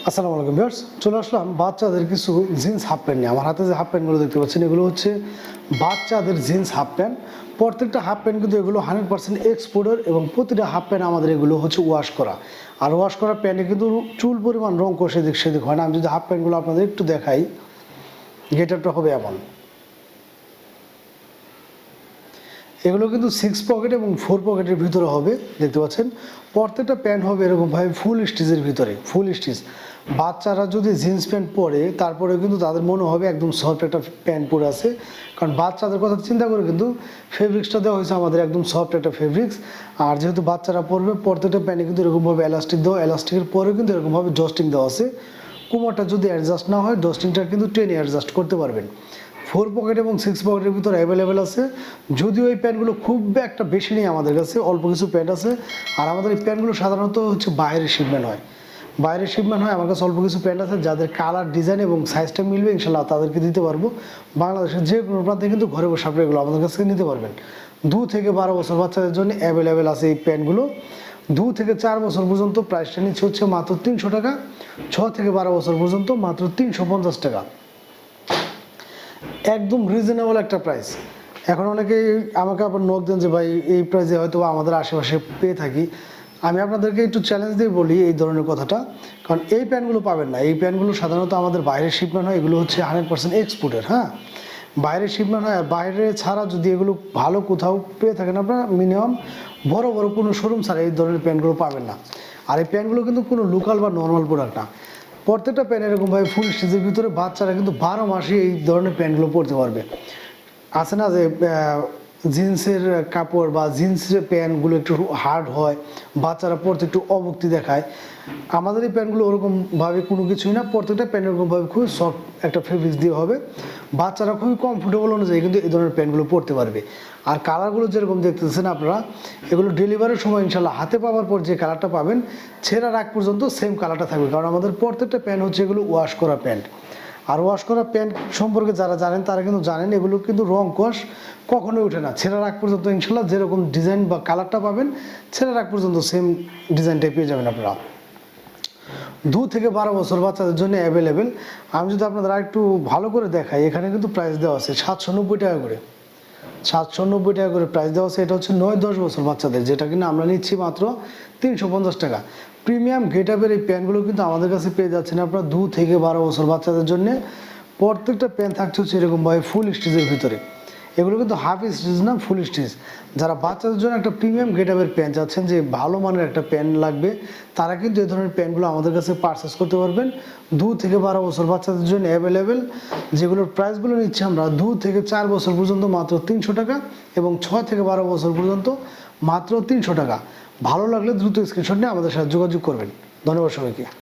আসসালামু আলাইকুম ভিউয়ার্স, চলে আসলাম বাচ্চাদের কিছু জিন্স হাফ প্যান্ট নিয়ে। আমার হাতে যে হাফ প্যান্টগুলো দেখতে পাচ্ছেন এগুলো হচ্ছে বাচ্চাদের জিন্স হাফ প্যান্ট। প্রত্যেকটা হাফ প্যান্ট কিন্তু এগুলো 100% এক্সপোর্টের এবং প্রতিটা হাফ প্যান্ট আমাদের এগুলো হচ্ছে ওয়াশ করা। আর ওয়াশ করা প্যান্টে কিন্তু চুল পরিমাণ রং কষে দিক সেদিক হয় না। আমি যদি হাফ প্যান্টগুলো আপনাদের একটু দেখাই, গেটআপটা হবে এমন। এগুলো কিন্তু 6 পকেট এবং 4 পকেটের ভিতরে হবে, দেখতে পাচ্ছেন। প্রত্যেকটা প্যান্ট হবে এরকমভাবে ফুল স্টিচের ভিতরে, ফুল স্টিচ। বাচ্চারা যদি জিন্স প্যান্ট পরে তারপরে কিন্তু তাদের মনে হবে একদম সফট একটা প্যান্ট পরে আছে, কারণ বাচ্চাদের কথা চিন্তা করে কিন্তু ফেব্রিক্সটা দেওয়া হয়েছে আমাদের একদম সফট একটা ফেব্রিক্স। আর যেহেতু বাচ্চারা পরবে প্রত্যেকটা প্যান্টে কিন্তু এরকমভাবে এলাস্টিক দেওয়া, এলাস্টিকের পরেও কিন্তু এরকমভাবে ডস্টিং দেওয়া আছে। কোমরটা যদি অ্যাডজাস্ট না হয় ডস্টিংটা কিন্তু টেনে অ্যাডজাস্ট করতে পারবেন। 4 পকেট এবং 6 পকেটের ভিতরে অ্যাভেলেবেল আছে। যদিও এই প্যান্টগুলো খুব একটা বেশি নেই আমাদের কাছে, অল্প কিছু প্যান্ট আছে। আর আমাদের এই প্যান্টগুলো সাধারণত হচ্ছে বাইরের শিপমেন্ট হয়, বাইরের শিপমেন্ট হয়। আমার কাছে অল্প কিছু প্যান্ট আছে যাদের কালার, ডিজাইন এবং সাইজটা মিলবে, ইনশাল্লাহ তাদেরকে দিতে পারবো। বাংলাদেশের যে কোনো প্রান্তে কিন্তু ঘরে বসে আপনি এগুলো আমাদের কাছ থেকে নিতে পারবেন। 2 থেকে 12 বছর বাচ্চাদের জন্য অ্যাভেলেবেল আছে এই প্যান্টগুলো। 2 থেকে 4 বছর পর্যন্ত প্রাইসটা নিচ্ছে হচ্ছে মাত্র 300 টাকা। 6 থেকে 12 বছর পর্যন্ত মাত্র 350 টাকা, একদম রিজনেবল একটা প্রাইস। এখন অনেকেই আমাকে আবার নক দেন যে ভাই এই প্রাইসে হয়তো আমাদের আশেপাশে পেয়ে থাকি। আমি আপনাদেরকে একটু চ্যালেঞ্জ দিয়ে বলি এই ধরনের কথাটা, কারণ এই প্যান্টগুলো পাবেন না। এই প্যান্টগুলো সাধারণত আমাদের বাইরের শিপমেন্ট হয়, এগুলো হচ্ছে 100% এক্সপোর্টের। হ্যাঁ, বাইরের শিপমেন্ট হয়। আর বাইরে ছাড়া যদি এগুলো ভালো কোথাও পেয়ে থাকেন আপনারা, মিনিমাম বড় বড় কোনো শোরুম ছাড়া এই ধরনের প্যান্টগুলো পাবেন না। আর এই প্যান্টগুলো কিন্তু কোনো লোকাল বা নর্মাল প্রোডাক্ট না। প্রত্যেকটা প্যান্ট এরকমভাবে ফুল স্টিচের ভিতরে। বাচ্চারা কিন্তু 12 মাসে এই ধরনের প্যান্টগুলো পরতে পারবে। আছে না যে জিন্সের কাপড় বা জিন্সের প্যান্টগুলো একটু হার্ড হয়, বাচ্চারা পরতে একটু অভক্তি দেখায়। আমাদের এই প্যান্টগুলো ওরকমভাবে কোনো কিছুই না। প্রত্যেকটা প্যান্ট এরকমভাবে খুবই সফট একটা ফেব্রিক্স দিয়ে হবে। বাচ্চারা খুবই কমফোর্টেবল অনুযায়ী কিন্তু এই ধরনের প্যান্টগুলো পরতে পারবে। আর কালারগুলো যেরকম দেখতেছেন আপনারা, এগুলো ডেলিভারির সময় ইনশাল্লাহ হাতে পাওয়ার পর যে কালারটা পাবেন ছেঁড়ার আগ পর্যন্ত সেম কালারটা থাকবে, কারণ আমাদের প্রত্যেকটা প্যান্ট হচ্ছে এগুলো ওয়াশ করা প্যান্ট। আর ওয়াশ করা প্যান্ট সম্পর্কে যারা জানেন তারা কিন্তু জানেন এগুলো কিন্তু রং কষ কখনোই ওঠে না। ছেঁড়ার আগ পর্যন্ত ইনশাল্লাহ যেরকম ডিজাইন বা কালারটা পাবেন ছেঁড়ার আগ পর্যন্ত সেম ডিজাইনটাই পেয়ে যাবেন আপনারা। 2 থেকে 12 বছর বাচ্চাদের জন্য অ্যাভেলেবেল। আমি যদি আপনাদের আরেকটু ভালো করে দেখাই, এখানে কিন্তু প্রাইস দেওয়া আছে 790 টাকা করে। 790 টাকা করে প্রাইস দেওয়া আছে। এটা হচ্ছে 9-10 বছর বাচ্চাদের, যেটা কিন্তু আমরা নিচ্ছি মাত্র 350 টাকা। প্রিমিয়াম গেটআপের এই প্যান্টগুলো কিন্তু আমাদের কাছে পেয়ে যাচ্ছেন আপনারা 2 থেকে 12 বছর বাচ্চাদের জন্য। প্রত্যেকটা প্যান্ট থাকছে হচ্ছে এরকমভাবে ফুল স্টিচের ভিতরে। এগুলো কিন্তু হাফ স্টিচ না, ফুল স্টিচ। যারা বাচ্চাদের জন্য একটা প্রিমিয়াম গেটআপের প্যান্ট চাচ্ছেন, যে ভালো মানের একটা প্যান্ট লাগবে, তারা কিন্তু এই ধরনের প্যান্টগুলো আমাদের কাছে পারচেস করতে পারবেন। 2 থেকে 12 বছর বাচ্চাদের জন্য অ্যাভেলেবেল, যেগুলোর প্রাইসগুলো নিচ্ছে আমরা 2 থেকে 4 বছর পর্যন্ত মাত্র 300 টাকা এবং 6 থেকে 12 বছর পর্যন্ত মাত্র 300 টাকা। ভালো লাগলে দ্রুত স্ক্রিনশট নিয়ে আমাদের সাথে যোগাযোগ করবেন। ধন্যবাদ সবাইকে।